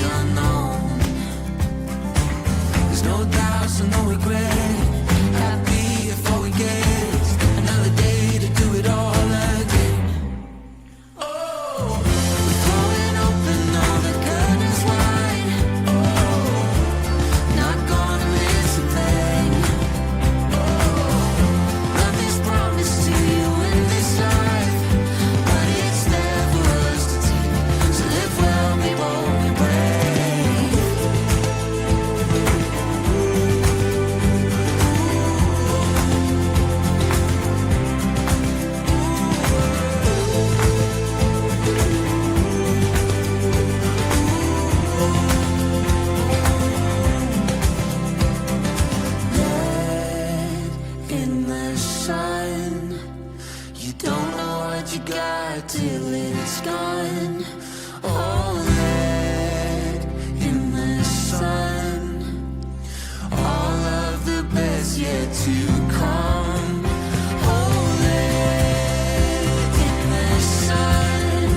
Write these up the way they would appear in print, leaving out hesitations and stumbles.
unknown. There's no doubt, so no regret. Happy before we get another day to do it all again. Oh, we're throwing open all the curtains wide. Oh, not gonna miss a thing. Oh, nothing's promised to you in this life, but it's there for us to take. So live well, be bold, be brave. In the sun, you don't know what you got till it's gone. Oh, let in the sun, all of the best yet to come. Oh, let in the sun,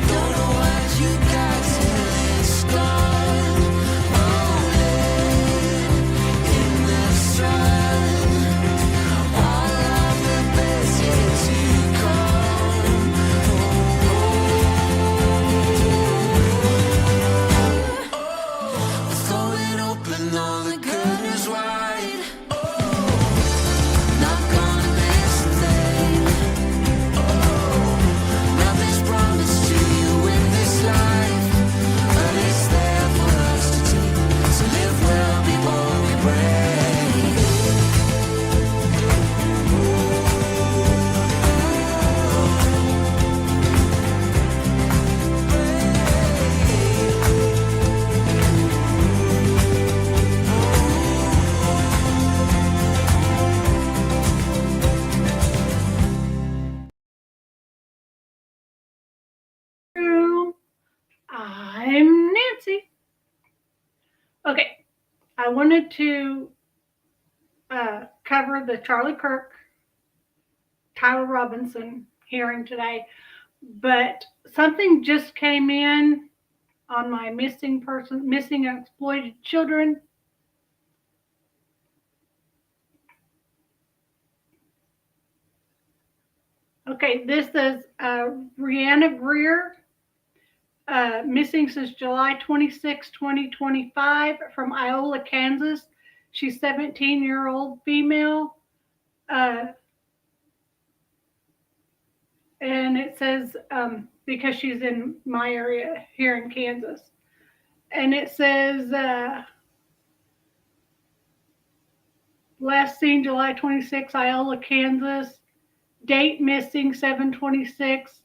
don't know what you got till it's gone. Oh, let in the sun. I'm Nancy. Okay, I wanted to cover the Charlie Kirk, Tyler Robinson hearing today, but something just came in on my missing and exploited children. Okay, this is Brianna Greer, missing since July 26, 2025, from Iola, Kansas. She's 17-year-old female. And it says, because she's in my area here in Kansas. And it says, last seen July 26, Iola, Kansas. Date missing 7/26.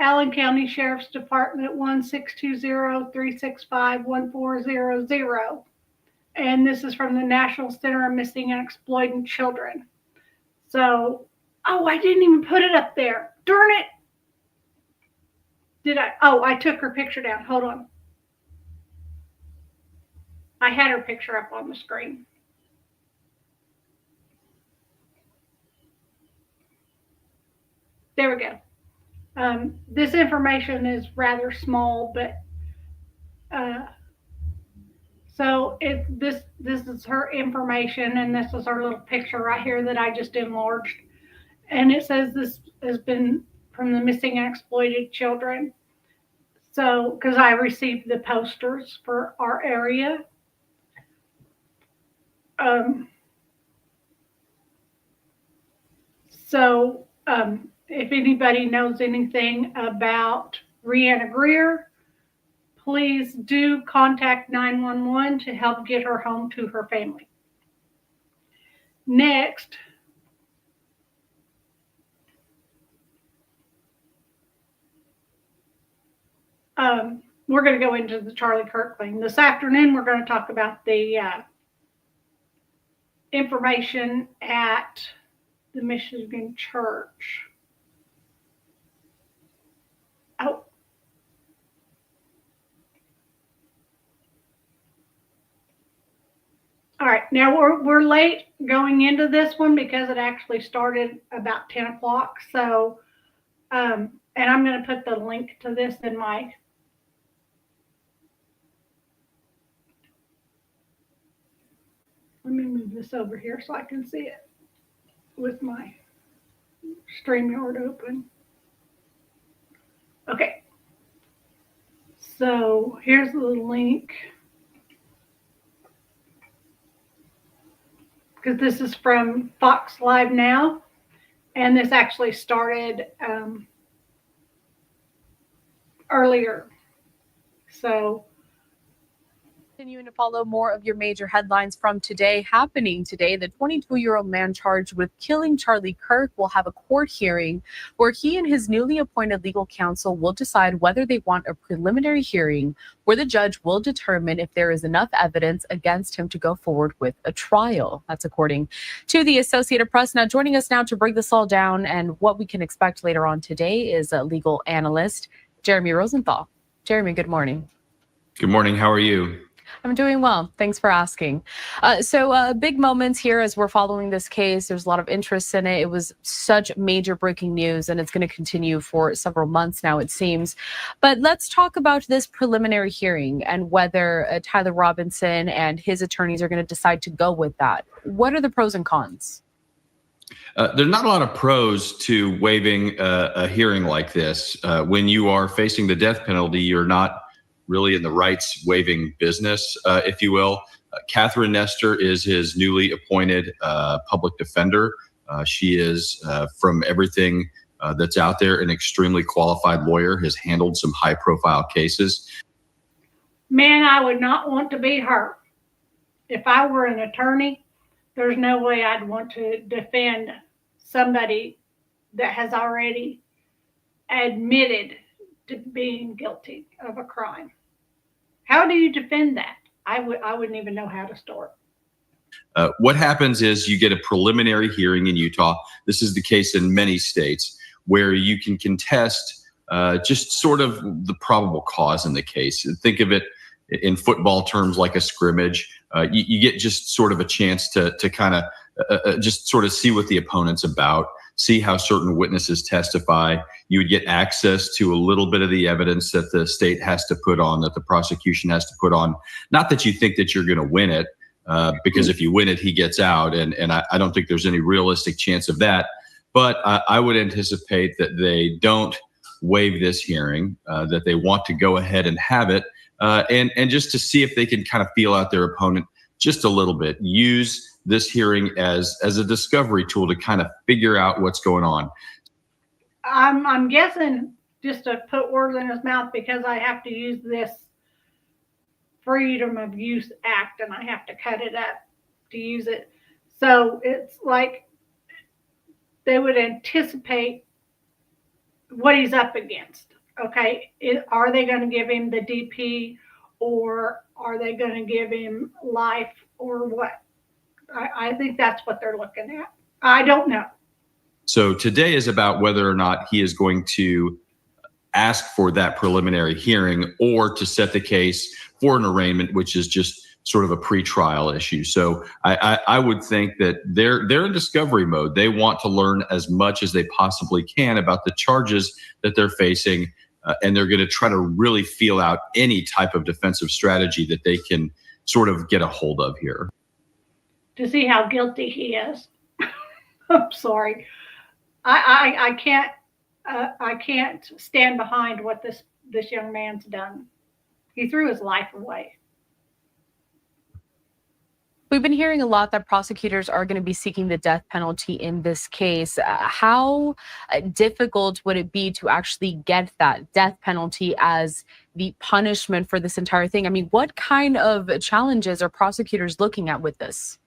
Allen County Sheriff's Department 1-620-365-1400. And this is from the National Center of Missing and Exploited Children. So, oh, I didn't even put it up there. Darn it. Did I? Oh, I took her picture down. Hold on. I had her picture up on the screen. There we go. This information is rather small, but so this is her information, and this is her little picture right here that I just enlarged. And it says this has been from the Missing and Exploited Children. So, because I received the posters for our area. If anybody knows anything about Brianna Greer, please do contact 911 to help get her home to her family. Next, we're going to go into the Charlie Kirk thing. This afternoon, we're going to talk about the information at the Michigan Church. Oh. All right, now we're late going into this one because it actually started about 10 o'clock. So, and I'm going to put the link to this in my this over here so I can see it with my StreamYard open. Okay. So here's the link. Because this is from Fox Live Now. And this actually started earlier. So continuing to follow more of your major headlines from today. Happening today, the 22-year-old man charged with killing Charlie Kirk will have a court hearing where he and his newly appointed legal counsel will decide whether they want a preliminary hearing where the judge will determine if there is enough evidence against him to go forward with a trial. That's according to the Associated Press. Now, joining us now to break this all down and what we can expect later on today is a legal analyst, Jeremy Rosenthal. Jeremy, good morning. Good morning. How are you? I'm doing well. Thanks for asking. So big moments here as we're following this case. There's a lot of interest in it. It was such major breaking news, and it's going to continue for several months now, it seems. But let's talk about this preliminary hearing and whether Tyler Robinson and his attorneys are going to decide to go with that. What are the pros and cons? There's not a lot of pros to waiving a hearing like this. When you are facing the death penalty, you're not really in the rights waiving business, if you will. Catherine Nestor is his newly appointed public defender. She is, from everything that's out there, an extremely qualified lawyer, has handled some high profile cases. Man, I would not want to be her. If I were an attorney, there's no way I'd want to defend somebody that has already admitted to being guilty of a crime. How do you defend that? I wouldn't even know how to start. What happens is you get a preliminary hearing in Utah. This is the case in many states where you can contest just sort of the probable cause in the case. Think of it in football terms like a scrimmage. You get just sort of a chance to kind of just sort of see what the opponent's about, see how certain witnesses testify. You would get access to a little bit of the evidence that the state has to put on, that the prosecution has to put on. Not that you think that you're going to win it, because if you win it, he gets out. And I don't think there's any realistic chance of that. But I would anticipate that they don't waive this hearing, that they want to go ahead and have it, and just to see if they can kind of feel out their opponent just a little bit. Use this hearing as a discovery tool to kind of figure out what's going on. I'm guessing, just to put words in his mouth, because I have to use this Freedom of Use Act and I have to cut it up to use it. So it's like they would anticipate what he's up against. Okay, are they going to give him the DP, or are they going to give him life, or what? I think that's what they're looking at. I don't know. So today is about whether or not he is going to ask for that preliminary hearing or to set the case for an arraignment, which is just sort of a pretrial issue. So I would think that they're in discovery mode. They want to learn as much as they possibly can about the charges that they're facing, and they're going to try to really feel out any type of defensive strategy that they can sort of get a hold of here. To see how guilty he is. I'm sorry. I can't stand behind what this young man's done. He threw his life away. We've been hearing a lot that prosecutors are going to be seeking the death penalty in this case. How difficult would it be to actually get that death penalty as the punishment for this entire thing? I mean, what kind of challenges are prosecutors looking at with this?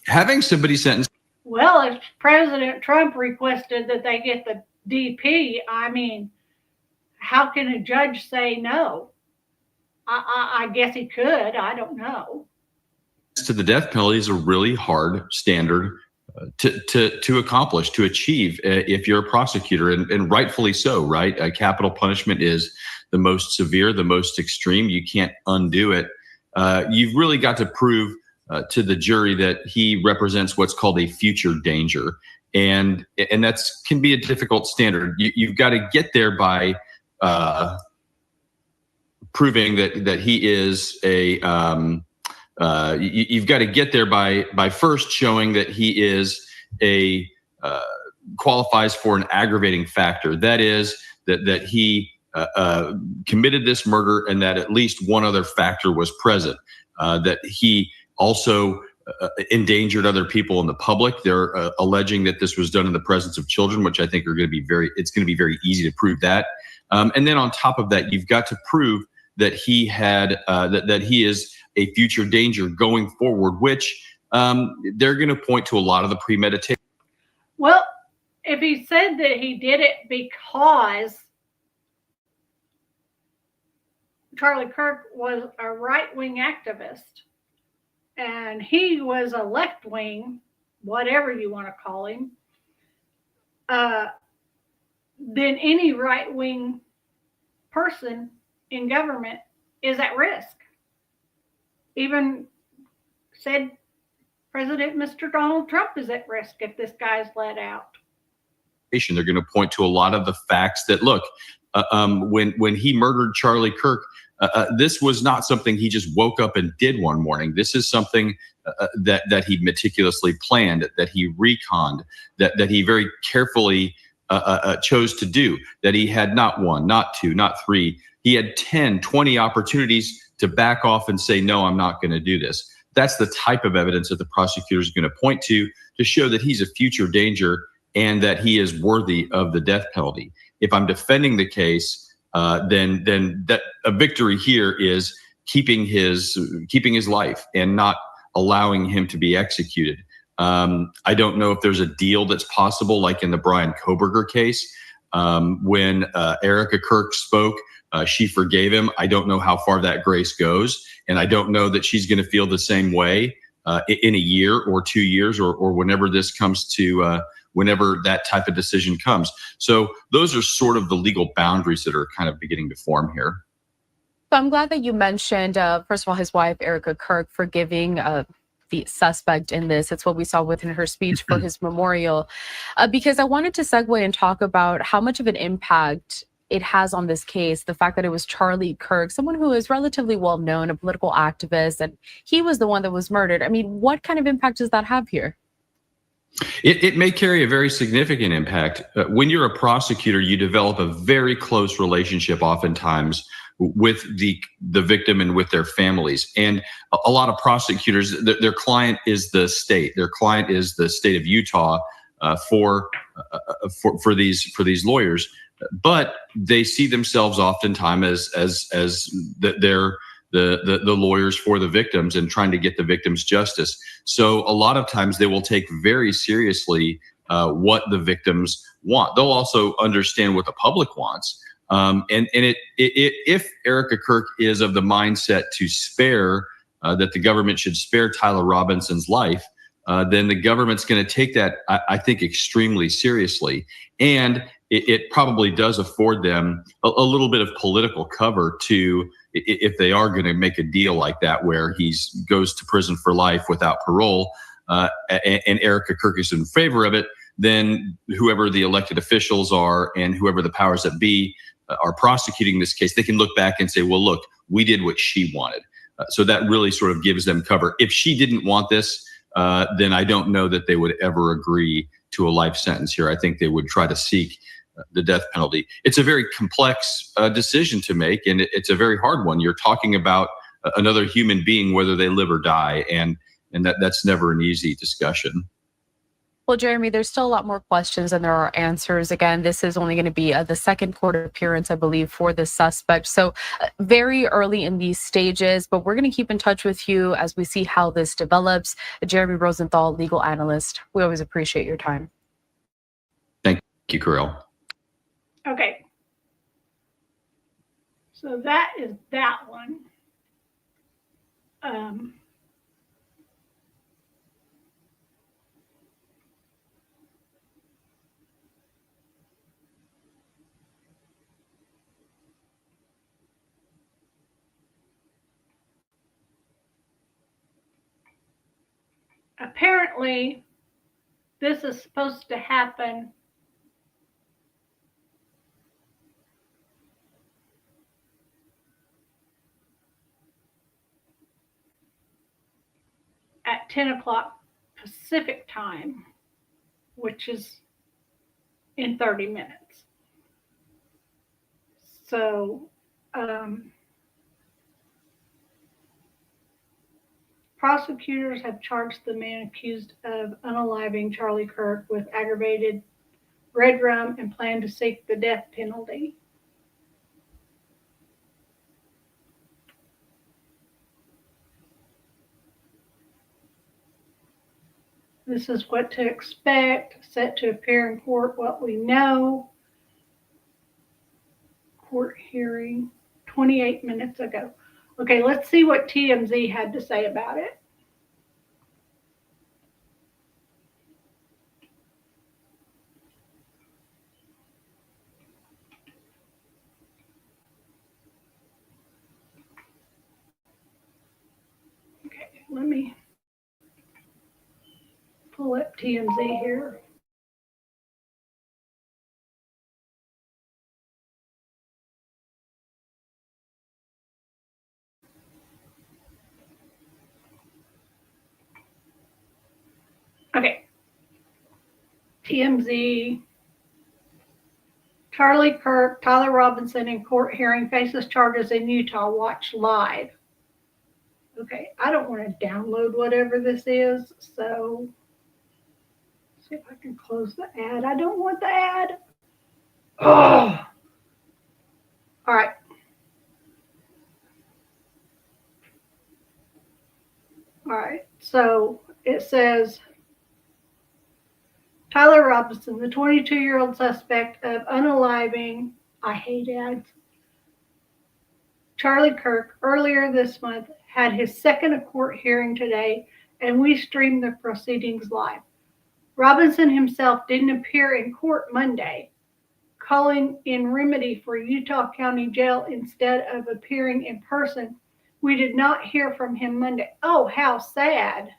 Having somebody sentenced. Well, if President Trump requested that they get the DP, I mean, how can a judge say no? I guess he could. I don't know. To the death penalty is a really hard standard to accomplish, to achieve, if you're a prosecutor, and rightfully so, right? Capital punishment is the most severe, the most extreme. You can't undo it. You've really got to prove to the jury that he represents what's called a future danger, and that's can be a difficult standard. You've got to get there by proving that he is you've got to get there by first showing that he is qualifies for an aggravating factor. That is that he committed this murder and that at least one other factor was present. That he also endangered other people in the public. They're alleging that this was done in the presence of children, which I think are going to be it's going to be very easy to prove that. And then on top of that, you've got to prove that he had that he is a future danger going forward, which they're going to point to a lot of the premeditation. Well, if he said that he did it because Charlie Kirk was a right-wing activist and he was a left-wing, whatever you want to call him, then any right-wing person in government is at risk. Even said President Mr. Donald Trump is at risk if this guy's let out. They're going to point to a lot of the facts that, look, when he murdered Charlie Kirk, this was not something he just woke up and did one morning. This is something that he meticulously planned, that he reconned, that he very carefully chose to do, that he had not one, not two, not three. He had 10, 20 opportunities to back off and say, no, I'm not going to do this. That's the type of evidence that the prosecutor is going to point to show that he's a future danger and that he is worthy of the death penalty. If I'm defending the case, then that a victory here is keeping his life and not allowing him to be executed. I don't know if there's a deal that's possible, like in the Brian Koberger case, when Erica Kirk spoke. She forgave him. I don't know how far that grace goes, and I don't know that she's going to feel the same way in a year or 2 years or whenever this comes to whenever that type of decision comes. So those are sort of the legal boundaries that are kind of beginning to form here. So I'm glad that you mentioned, first of all, his wife, Erica Kirk, forgiving the suspect in this. It's what we saw within her speech for his memorial, because I wanted to segue and talk about how much of an impact it has on this case, the fact that it was Charlie Kirk, someone who is relatively well known, a political activist, and he was the one that was murdered. I mean, what kind of impact does that have here? It may carry a very significant impact. When you're a prosecutor, you develop a very close relationship oftentimes with the victim and with their families. And a lot of prosecutors, their client is the state. Their client is the state of Utah for these lawyers. But they see themselves oftentimes as they're the lawyers for the victims and trying to get the victims justice. So a lot of times they will take very seriously what the victims want. They'll also understand what the public wants. If Erica Kirk is of the mindset to spare, that the government should spare Tyler Robinson's life, then the government's going to take that, I think, extremely seriously. And it probably does afford them a little bit of political cover to, if they are going to make a deal like that where he goes to prison for life without parole, and Erica Kirk is in favor of it, then whoever the elected officials are and whoever the powers that be are prosecuting this case, they can look back and say, well, look, we did what she wanted. So that really sort of gives them cover. If she didn't want this, then I don't know that they would ever agree to a life sentence here. I think they would try to seek the death penalty. It's a very complex decision to make, and it's a very hard one. You're talking about another human being, whether they live or die, and that's never an easy discussion. Well, Jeremy, there's still a lot more questions than there are answers. Again, this is only going to be the second court appearance, I believe, for the suspect. So very early in these stages, but we're going to keep in touch with you as we see how this develops. Jeremy Rosenthal, legal analyst. We always appreciate your time. Thank you, Carell. Okay. So that is that one. Apparently, this is supposed to happen at 10 o'clock Pacific time, which is in 30 minutes. So, prosecutors have charged the man accused of unaliving Charlie Kirk with aggravated red rum and plan to seek the death penalty. This is what to expect, set to appear in court, what we know. Court hearing 28 minutes ago. Okay, let's see what TMZ had to say about it. Okay, let me pull up TMZ here. Okay. TMZ. Charlie Kirk, Tyler Robinson in court hearing faces charges in Utah. Watch live. Okay, I don't want to download whatever this is, so see if I can close the ad. I don't want the ad. Oh. All right. All right. So it says Tyler Robinson, the 22-year-old suspect of unaliving, I hate ads, Charlie Kirk, earlier this month, had his second court hearing today, and we streamed the proceedings live. Robinson himself didn't appear in court Monday, calling in remedy for Utah County Jail instead of appearing in person. We did not hear from him Monday. Oh, how sad.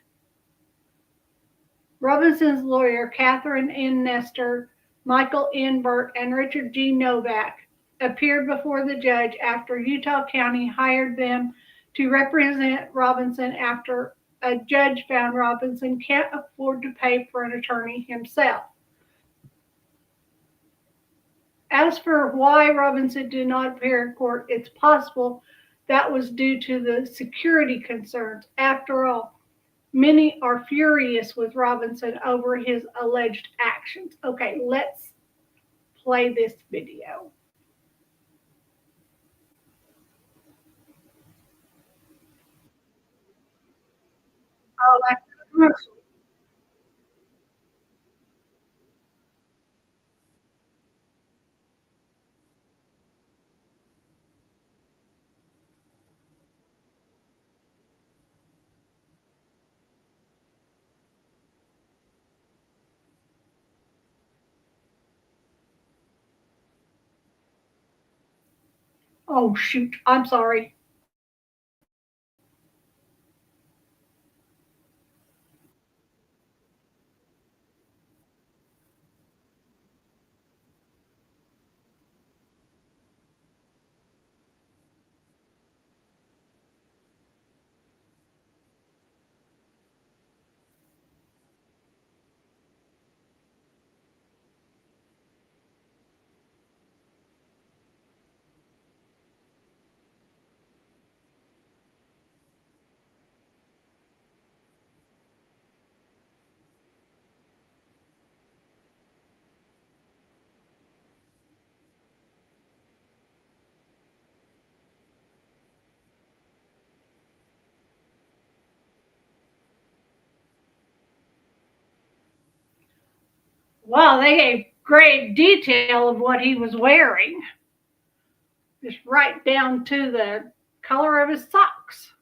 Robinson's lawyer, Catherine N. Nestor, Michael N. Burt, and Richard G. Novak appeared before the judge after Utah County hired them to represent Robinson after a judge found Robinson can't afford to pay for an attorney himself. As for why Robinson did not appear in court, it's possible that was due to the security concerns. After all, many are furious with Robinson over his alleged actions. Okay, let's play this video. Oh, that's a commercial. Oh, shoot. I'm sorry. Wow, they gave great detail of what he was wearing. Just right down to the color of his socks.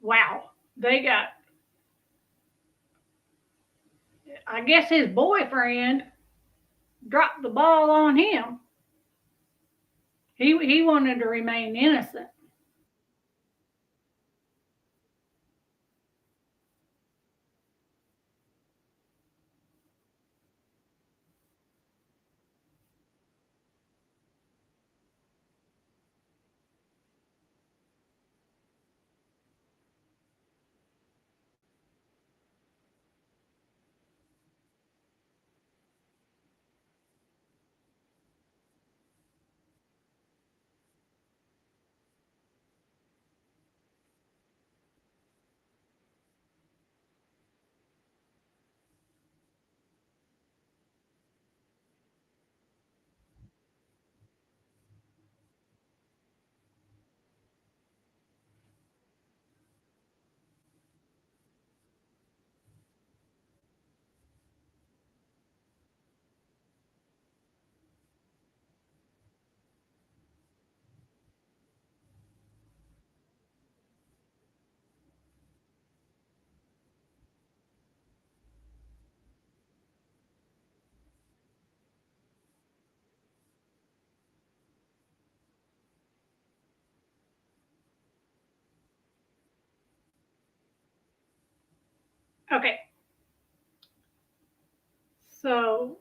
wow, they got, I guess his boyfriend dropped the ball on him. He wanted to remain innocent. Okay, so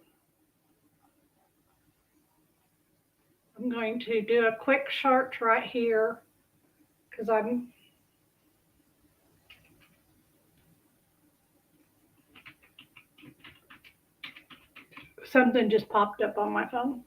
I'm going to do a quick search right here because something just popped up on my phone.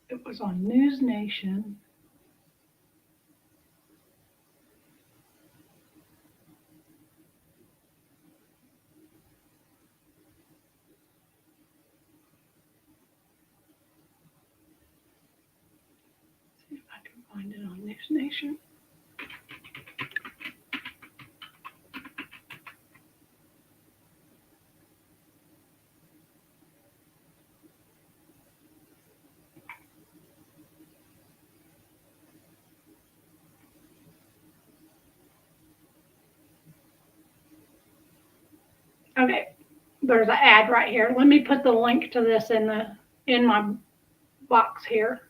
It was on News Nation. See if I can find it on News Nation. Okay, there's an ad right here. Let me put the link to this in my box here.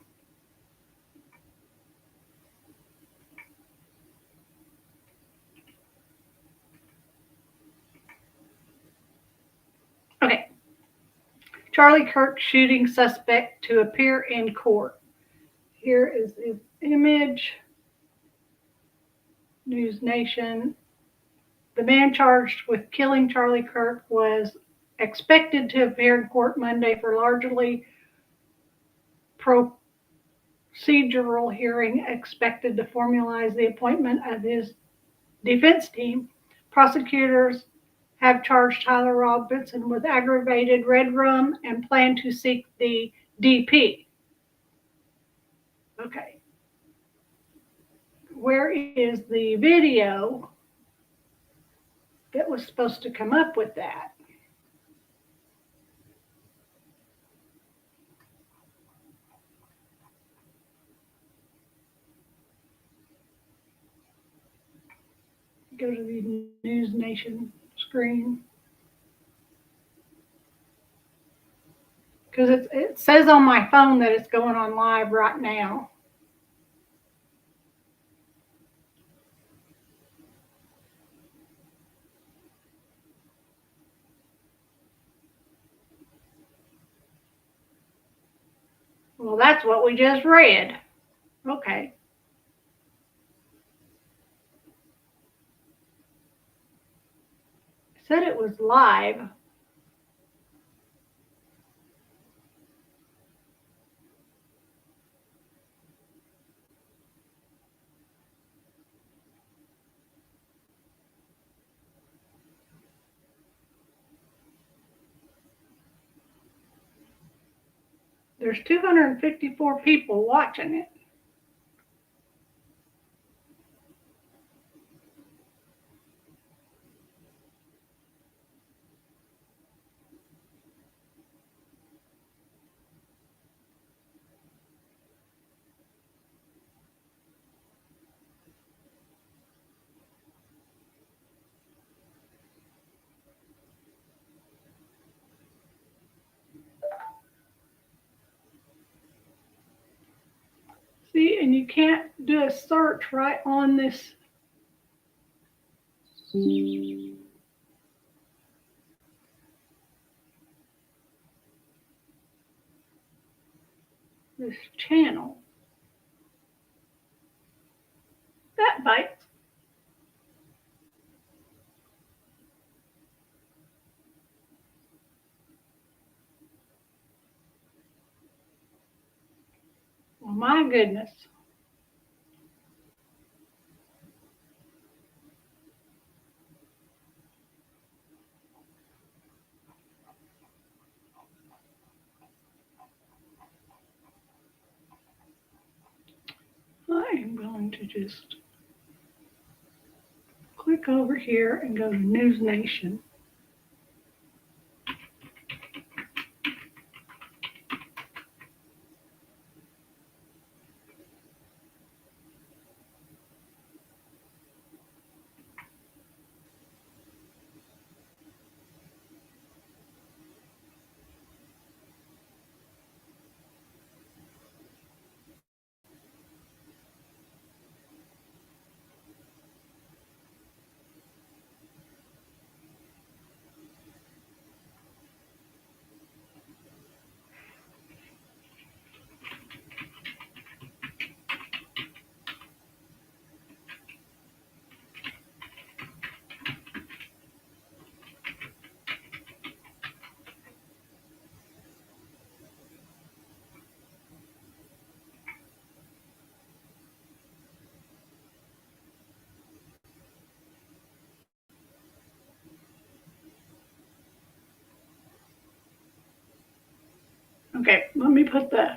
Okay. Charlie Kirk shooting suspect to appear in court. Here is his image. News Nation. The man charged with killing Charlie Kirk was expected to appear in court Monday for largely procedural hearing, expected to formalize the appointment of his defense team. Prosecutors have charged Tyler Robinson with aggravated red rum and plan to seek the DP. Okay. Where is the video that was supposed to come up with that? Go to the News Nation screen. Because it says on my phone that it's going on live right now. Well, that's what we just read. Okay. It said it was live. There's 254 people watching it. See, and you can't do a search right on this. This channel. That bites. Oh my goodness. I am going to just click over here and go to News Nation. Okay, let me put the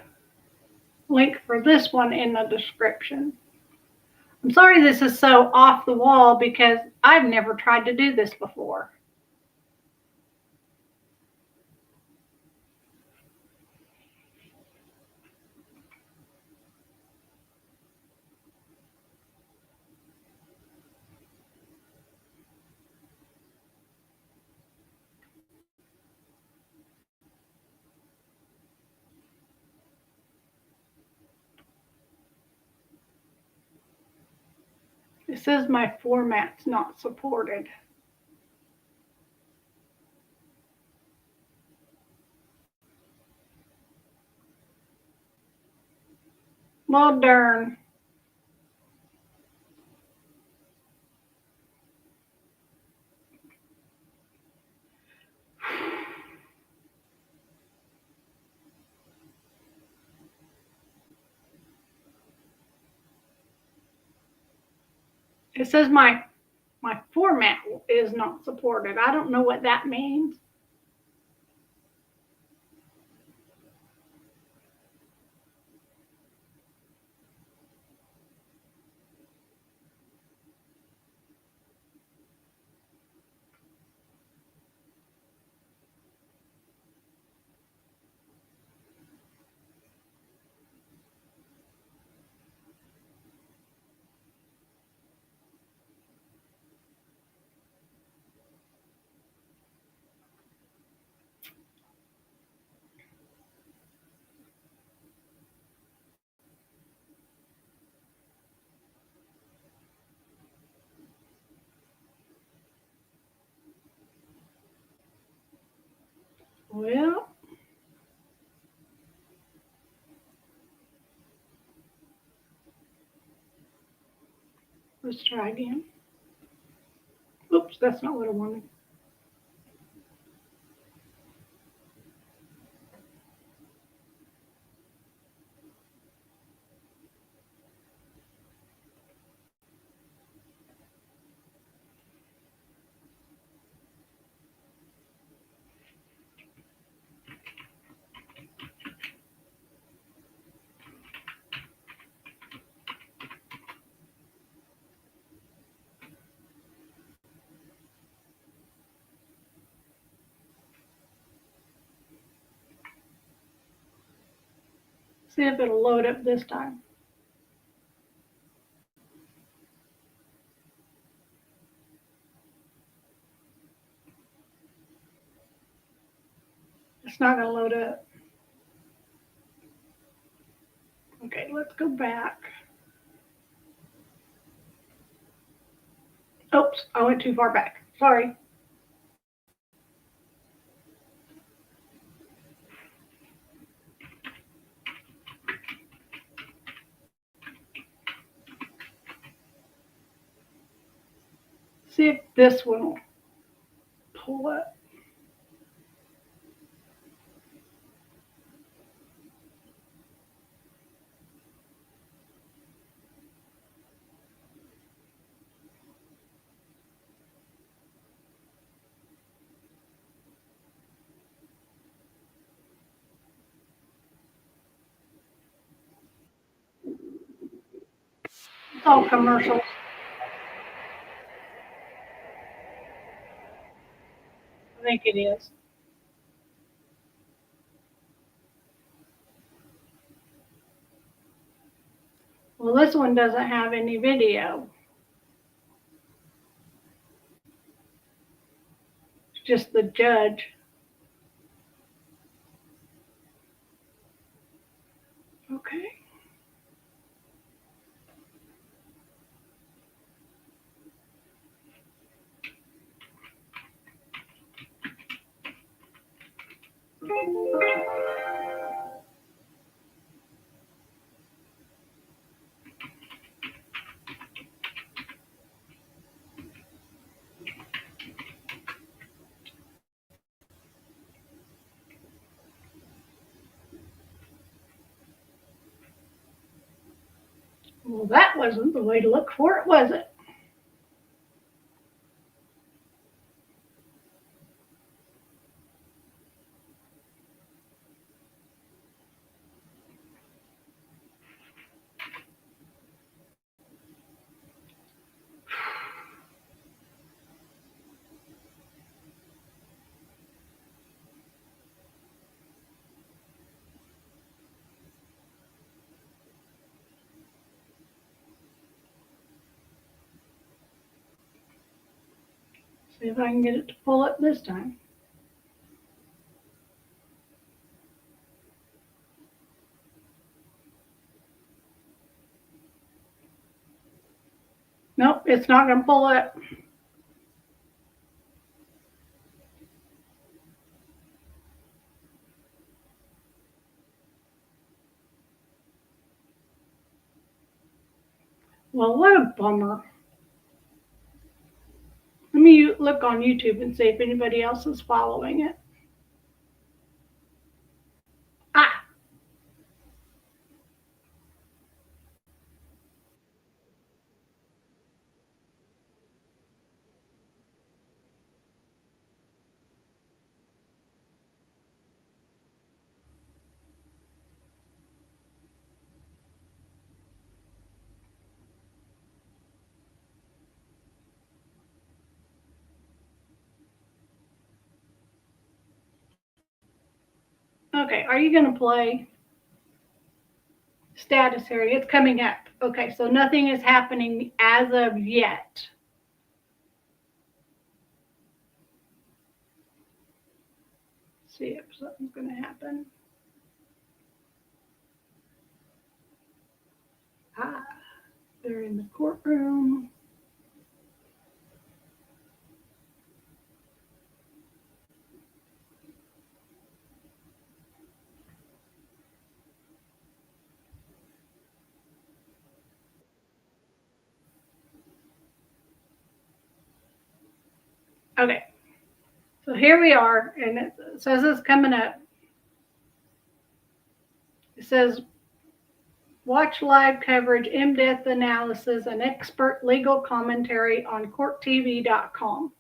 link for this one in the description. I'm sorry this is so off the wall because I've never tried to do this before. It says my format's not supported. Well, darn. It says my format is not supported. I don't know what that means. Well, let's try again. Oops, that's not what I wanted. See if it'll load up this time. It's not going to load up. Okay, let's go back. Oops, I went too far back. Sorry. See if this one will pull up. It's all commercials. I think it is. Well, this one doesn't have any video. It's just the judge. Okay. Well, that wasn't the way to look for it, was it? See if I can get it to pull up this time. Nope, it's not going to pull up. Well, what a bummer. Let me look on YouTube and see if anybody else is following it. Ah, okay, are you going to play status here? It's coming up. Okay, so nothing is happening as of yet. See if something's going to happen. Ah, they're in the courtroom. Okay, so here we are, and it says it's coming up. It says, watch live coverage, in-depth analysis, and expert legal commentary on courttv.com.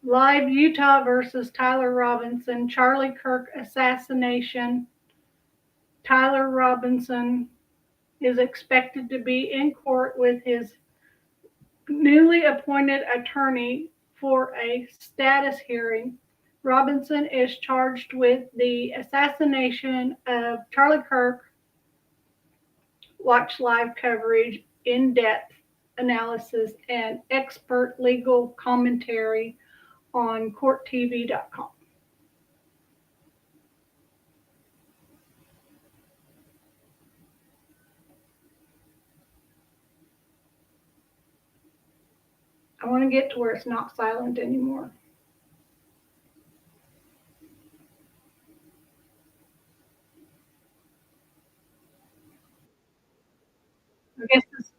Live Utah versus Tyler Robinson, Charlie Kirk assassination. Tyler Robinson is expected to be in court with his newly appointed attorney for a status hearing Robinson is charged with the assassination of Charlie Kirk. Watch live coverage, in-depth analysis, and expert legal commentary on courttv.com. I want to get to where it's not silent anymore. I guess this,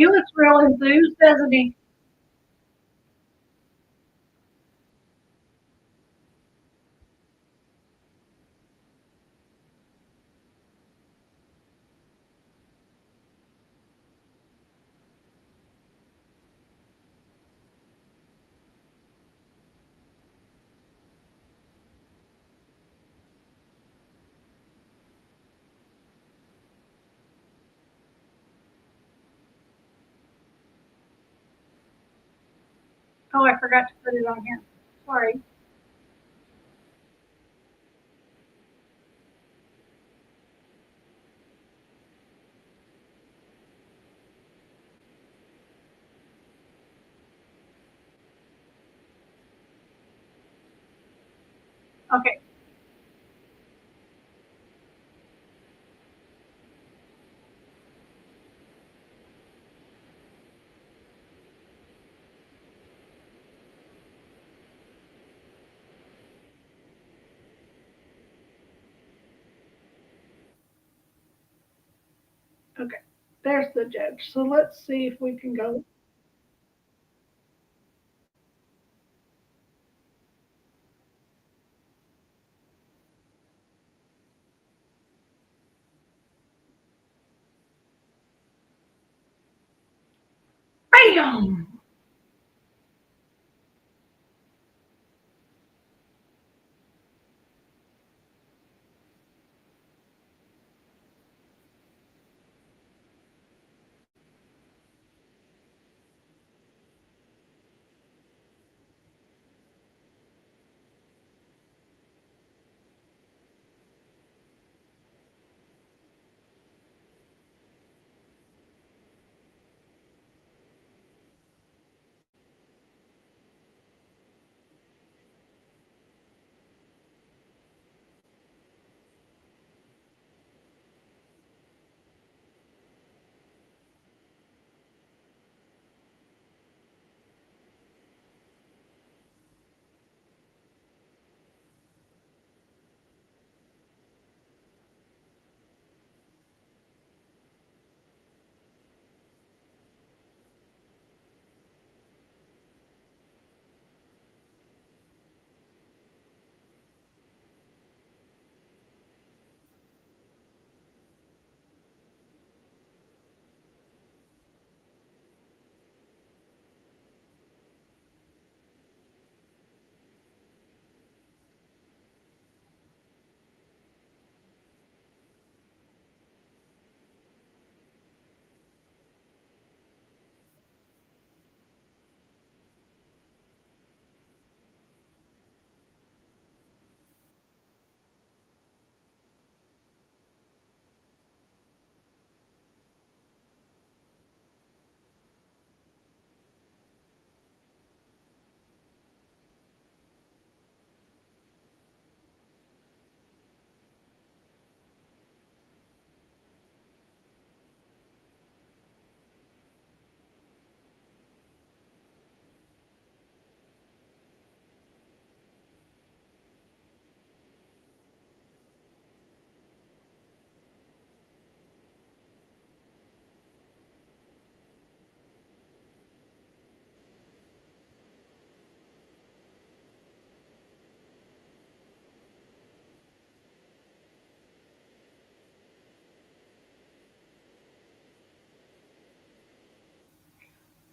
he looks real enthused, doesn't he? Oh, I forgot to put it on here. Sorry. Okay. Okay. There's the judge. So let's see if we can go. Bam!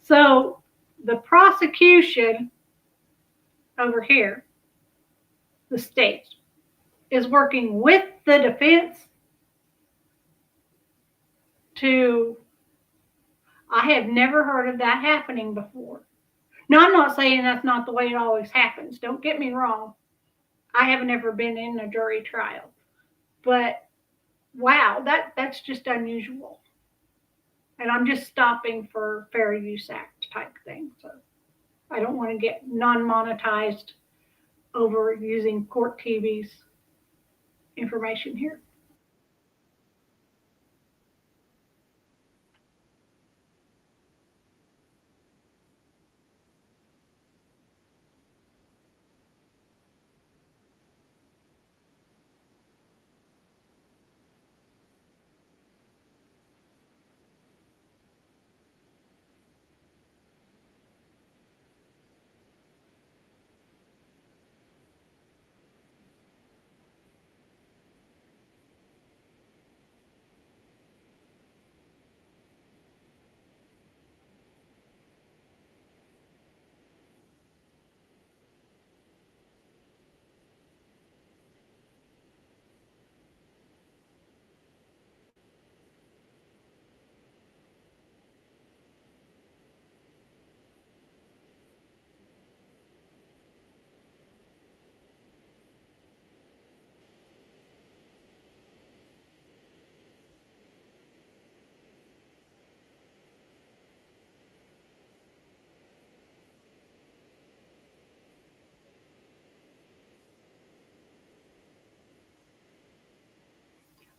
So the prosecution over here, the state, is working with the defense to, I have never heard of that happening before. Now, I'm not saying that's not the way it always happens. Don't get me wrong. I have never been in a jury trial. But wow, that's just unusual. And I'm just stopping for Fair Use Act type thing. So I don't want to get non-monetized over using Court TV's information here.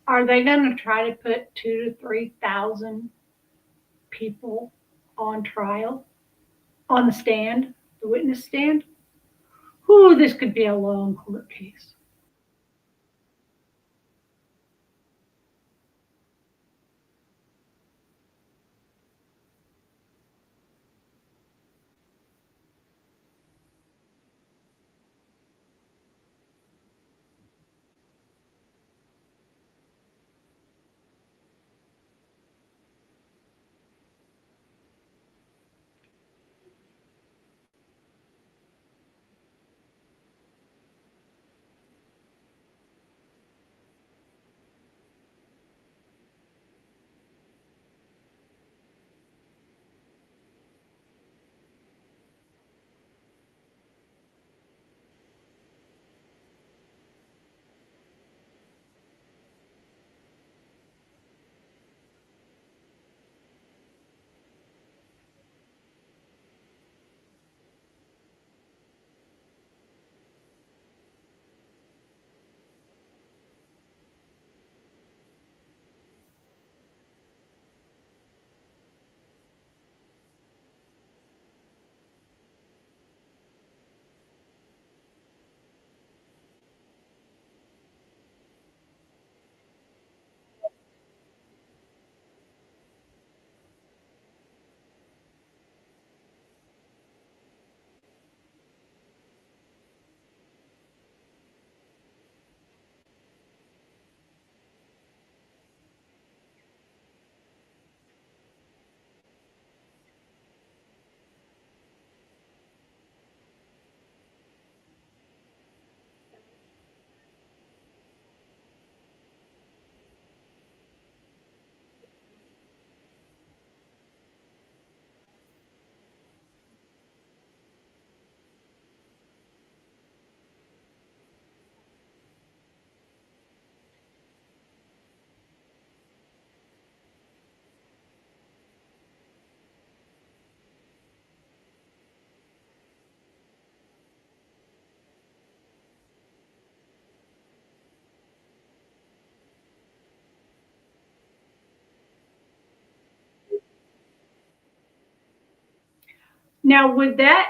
Are they going to try to put 2,000 to 3,000 people on trial, on the stand, the witness stand? Ooh, this could be a long court case. Now, would that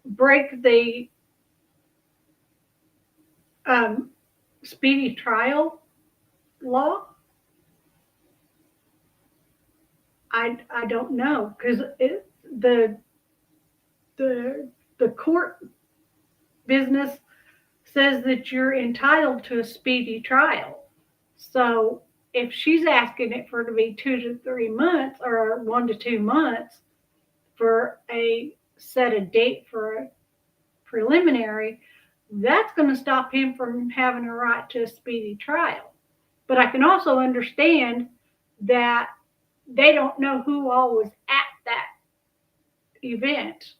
break the speedy trial law? I don't know, because the the court business says that you're entitled to a speedy trial. So if she's asking it for it to be 2 to 3 months or 1 to 2 months for a set a date for a preliminary, that's going to stop him from having a right to a speedy trial. But I can also understand that they don't know who all was at that event.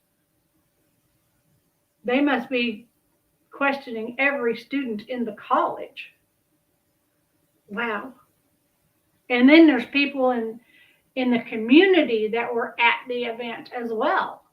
They must be questioning every student in the college. Wow. And then there's people in the community that were at the event as well.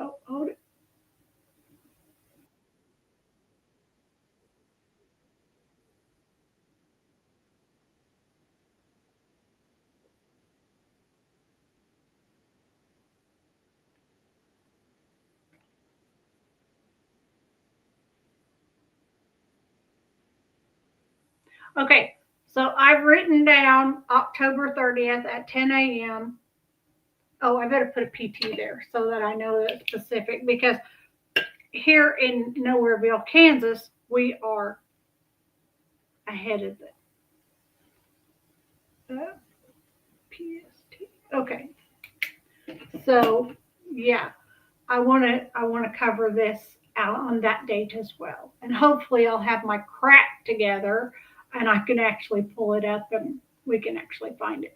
Oh, hold it. Okay, so I've written down October 30th at 10 a.m. Oh, I better put a PT there so that I know that it's specific, because here in Nowhereville, Kansas, we are ahead of the PST. Okay, so yeah, I want to cover this out on that date as well, and hopefully I'll have my crap together and I can actually pull it up and we can actually find it.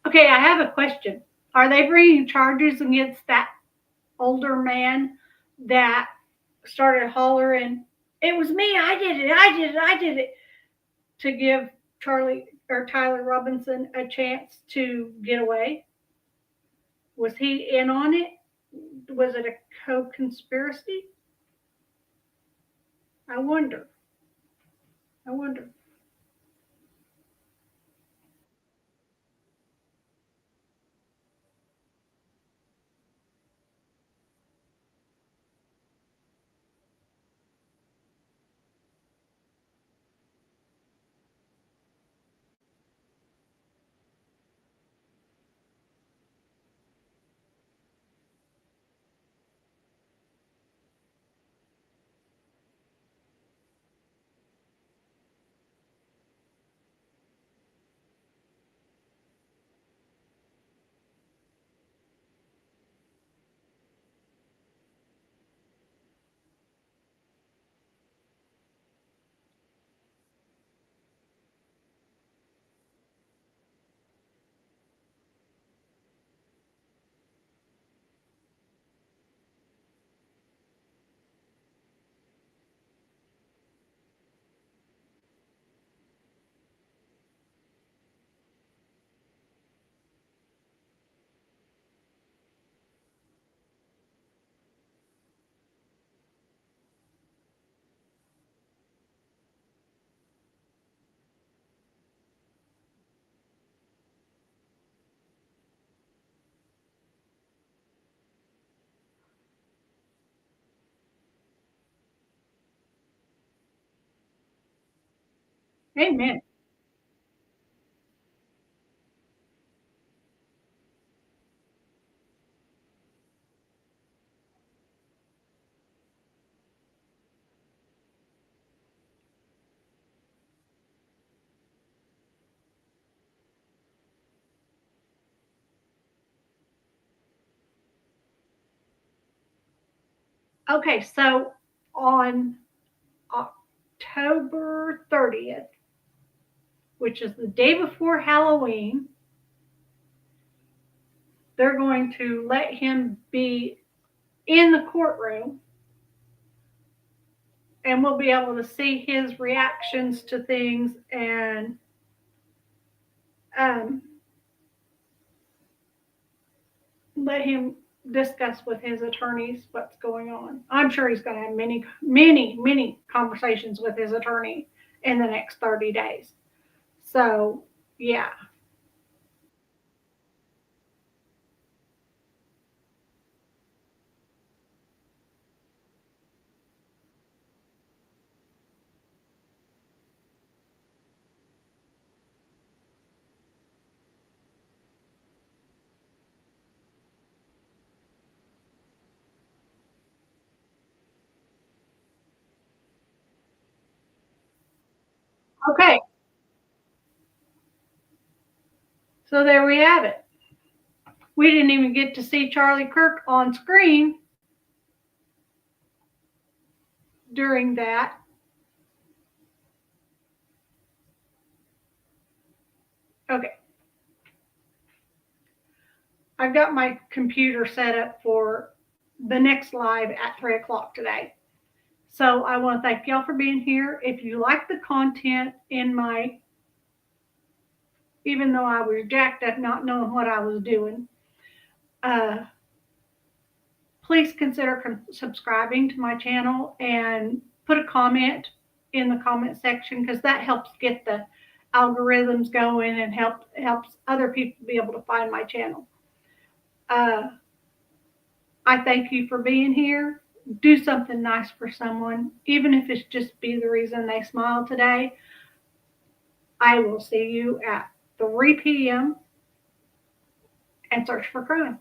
Okay, I have a question. Are they bringing charges against that older man that started hollering, "It was me, I did it, I did it, I did it," to give Charlie or Tyler Robinson a chance to get away? Was he in on it? Was it a co-conspiracy? I wonder. I wonder. Amen. Okay, so on October 30th, which is the day before Halloween, they're going to let him be in the courtroom, and we'll be able to see his reactions to things and um, let him discuss with his attorneys what's going on. I'm sure he's going to have many, many, many conversations with his attorney in the next 30 days. So, yeah. Okay. So there we have it. We didn't even get to see Charlie Kirk on screen during that. Okay. I've got my computer set up for the next live at 3 o'clock today. So I want to thank y'all for being here. If you like the content in my, even though I was jacked up not knowing what I was doing, please consider subscribing to my channel and put a comment in the comment section, because that helps get the algorithms going and helps other people be able to find my channel. I thank you for being here. Do something nice for someone, even if it's just be the reason they smile today. I will see you at 3 p.m. and search for crime.